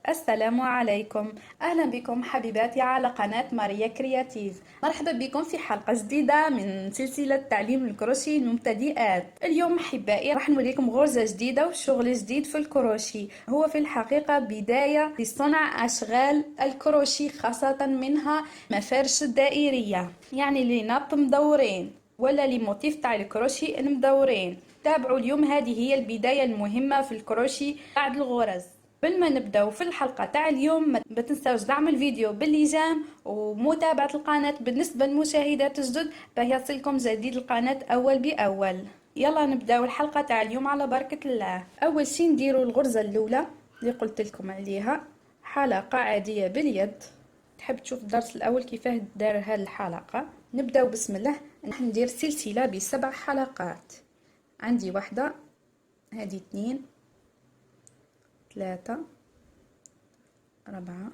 السلام عليكم. أهلا بكم حبيباتي على قناة ماريا كرياتيف. مرحبا بكم في حلقة جديدة من سلسلة تعليم الكروشيه للمبتدئات. اليوم أحبائي راح نوريكم غرزة جديدة وشغل جديد في الكروشيه. هو في الحقيقة بداية لصنع أشغال الكروشيه، خاصة منها مفارش الدائرية، يعني لنط مدورين ولا لموتيف تاع الكروشيه مدورين. تابعوا اليوم، هذه هي البداية المهمة في الكروشيه بعد الغرز. قبل ما نبداو في الحلقه تاع اليوم ما تنساوش دعم الفيديو بالايجام ومتابعه القناه بالنسبه للمشاهدات الجدد باش يصلكم جديد القناه اول باول. يلا نبداو الحلقه تاع اليوم على بركه الله. اول شي نديروا الغرزه الاولى اللي قلت لكم عليها، حلقه عاديه باليد. تحب تشوف الدرس الاول كيفاه دار هذه الحلقه؟ نبداو بسم الله. راح ندير سلسله بسبع حلقات. عندي واحده، هذه اثنين، ثلاثة، أربعة،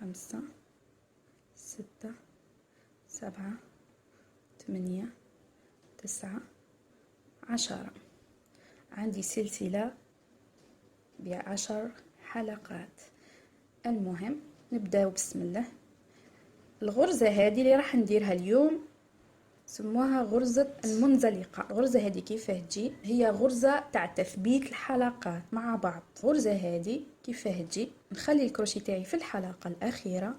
خمسة، ستة، سبعة، ثمانية، تسعة، عشرة. عندي سلسلة ب10 حلقات. المهم نبداو بسم الله. الغرزة هذه اللي راح نديرها اليوم سموها غرزة المنزلقة. الغرزة هذه كيفاه تجي؟ هي غرزة تاع تثبيت الحلقات مع بعض. الغرزة هذه كيفاه تجي؟ نخلي الكروشيه تاعي في الحلقة الأخيرة،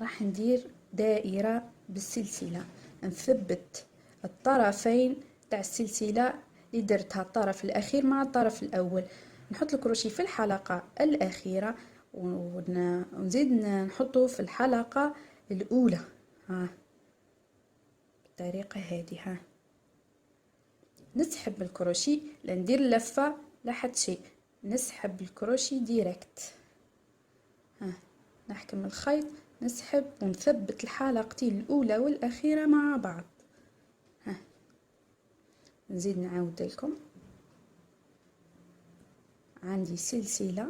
راح ندير دائرة بالسلسلة، نثبت الطرفين تاع السلسلة اللي درتها، الطرف الأخير مع الطرف الأول. نحط الكروشيه في الحلقة الأخيرة ونزيد نحطه في الحلقة الأولى. بالطريقة هذه. نسحب الكروشيه، لا ندير لفة لا حتى شيء، نسحب الكروشيه ديريكت. نحكم الخيط، نسحب ونثبت الحلقتين الأولى والأخيرة مع بعض. نزيد نعاود لكم. عندي سلسلة،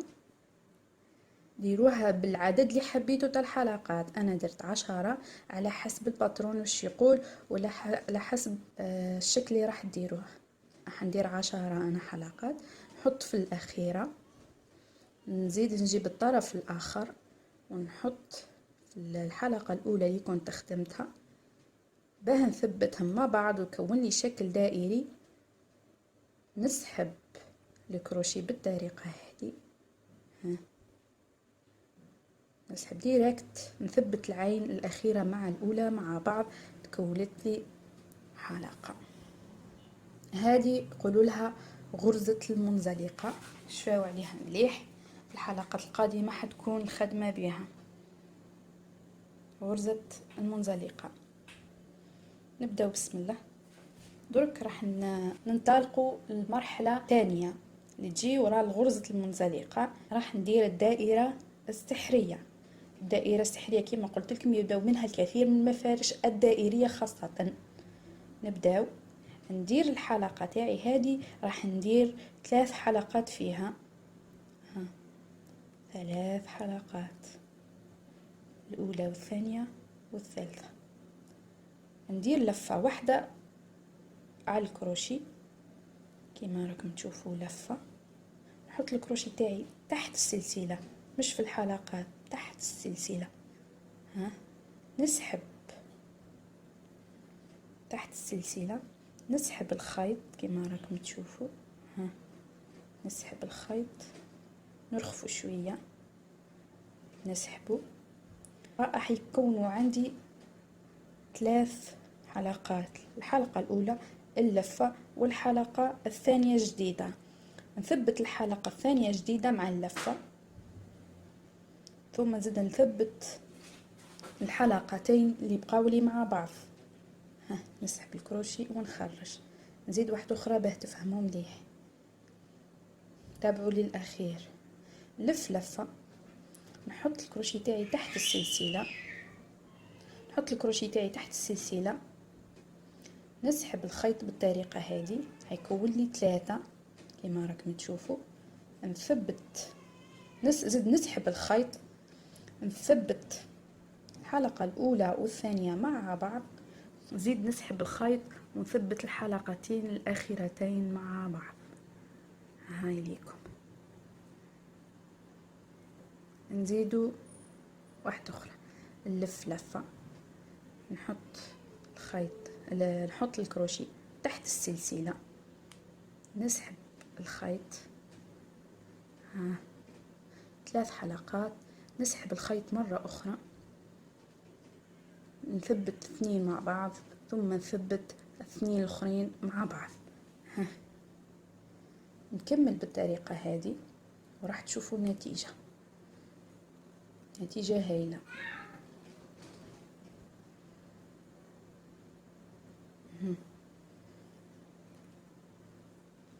ديروها بالعدد اللي حبيتو تاع الحلقات. انا درت 10 على حسب الباترون وش يقول، ولا على حسب الشكل اللي راح ديروه. راح ندير 10 انا حلقات. نحط في الاخيرة، نزيد نجيب الطرف الاخر ونحط في الحلقة الاولى اللي كنت خدمتها باه نثبتهم مع بعض ويكون لي شكل دائري. نسحب الكروشيه بالطريقة هذه. نسحب ديريكت، نثبت العين الأخيرة مع الأولى مع بعض، تكونت لي حلقة. هذه يقولوا لها غرزة المنزلقة. شوفوا عليها مليح، في الحلقة القادمة حتكون الخدمة بها. غرزة المنزلقة. نبدأ بسم الله. درك راح ننطلقوا المرحلة الثانية اللي تجي وراء الغرزة المنزلقة. راح ندير الدائرة السحرية. الدائرة السحرية كما قلت لكم يبدأ منها الكثير من المفارش الدائرية خاصة. نبداو ندير الحلقة تاعي هذه، راح ندير 3 حلقات فيها. 3 حلقات، الأولى والثانية والثالثة. ندير لفة واحدة على الكروشي كما راكم تشوفوا، لفة. نحط الكروشي تاعي تحت السلسلة، مش في الحلقات، تحت السلسلة. نسحب تحت السلسلة، نسحب الخيط كما راكم تشوفوا. نسحب الخيط، نرخفه شوية، نسحبه. راح يكونوا عندي 3 حلقات. الحلقة الأولى اللفة، والحلقة الثانية جديدة. نثبت الحلقة الثانية جديدة مع اللفة، ثم نزيد نثبت الحلقتين اللي بقاو لي مع بعض. نسحب الكروشي ونخرج. نزيد واحدة أخرى باه تفهموا مليح. تابعوا للأخير. لف لفة، نحط الكروشي تاعي تحت السلسلة، نحط الكروشي تاعي تحت السلسلة، نسحب الخيط بالطريقة هذه. هيكون لي 3 كما راكم تشوفوا. نثبت، نزيد نسحب الخيط، نثبت الحلقة الأولى والثانية مع بعض، نزيد نسحب الخيط ونثبت الحلقتين الأخيرتين مع بعض. هاي ليكم. نزيدو واحدة اخرى، نلف لفة، نحط الخيط، نحط الكروشي تحت السلسلة، نسحب الخيط، ها 3 حلقات، نسحب الخيط مرة اخرى، نثبت 2 مع بعض، ثم نثبت 2 الاخرين مع بعض. ها نكمل بالطريقة هذه وراح تشوفوا النتيجة، نتيجة هايلة.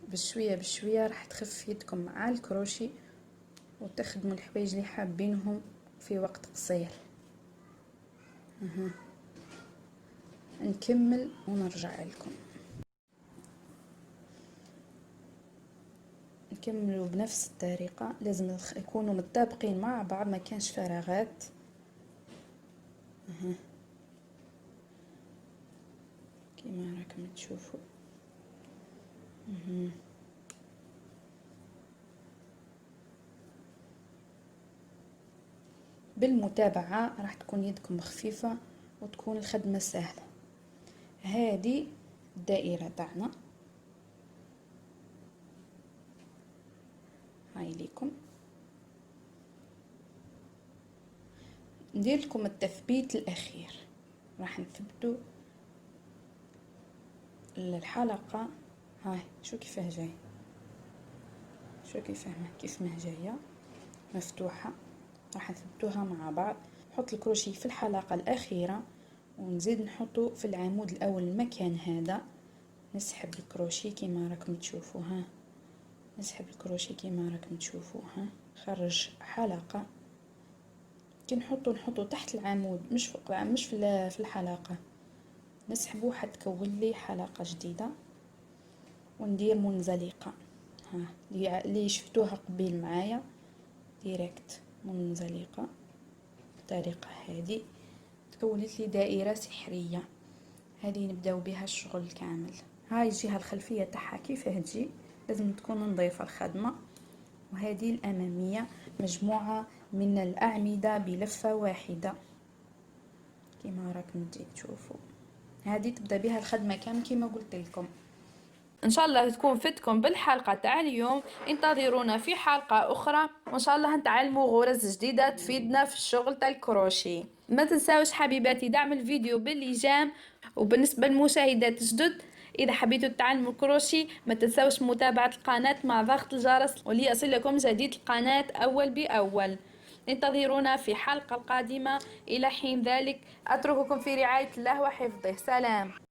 بشوية بشوية راح تخف يدكم مع الكروشي وتخدموا الحوايج اللي حابينهم في وقت قصير. نكمل ونرجع لكم. نكملوا بنفس الطريقة، لازم يكونوا متطابقين مع بعض، ما كانش فراغات. كيما راكم تشوفوا. بالمتابعة راح تكون يدكم خفيفة وتكون الخدمة سهلة. هذه الدائرة تاعنا، هاي ليكم. ندير لكم التثبيت الأخير، راح نثبتوا الحلقة. هاي شو كيفاه جاي، شو كيف ما جاية مفتوحة، راح نثبتوها مع بعض. نحط الكروشي في الحلقة الأخيرة ونزيد نحطه في العمود الأول المكان هذا، نسحب الكروشي كيما راكم تشوفوا. ها نسحب الكروشي كيما راكم تشوفوا. ها خرج حلقة، كي نحطه تحت العمود، مش فوق، مش في الحلقة، نسحبه حتى تكون لي حلقة جديدة وندير منزلقة. ها اللي شفتوها قبيل معايا ديريكت منزلقة بالطريقة هذه، تكونت لي دائرة سحرية. هذه نبداو بها الشغل الكامل. هاي الجهة الخلفية تاعها كيف تجي، لازم تكون نظيفة الخدمة. وهذه الأمامية مجموعة من الأعمدة بلفة واحدة كما راكم تشوفوا. هذه تبدا بها الخدمة كامل كما قلت لكم. ان شاء الله تكون فتكم بالحلقة تاع اليوم، انتظرونا في حلقة اخرى وان شاء الله نتعلموا غرز جديدة تفيدنا في الشغل تاع الكروشي. ما تنساوش حبيباتي دعم الفيديو بالايجام، وبالنسبة للمشاهدات الجدد اذا حبيتوا تتعلموا الكروشي ما تنساوش متابعة القناة مع ضغط الجرس وليصلكم جديد القناة اول باول. انتظرونا في حلقة القادمة، الى حين ذلك اترككم في رعاية الله وحفظه. سلام.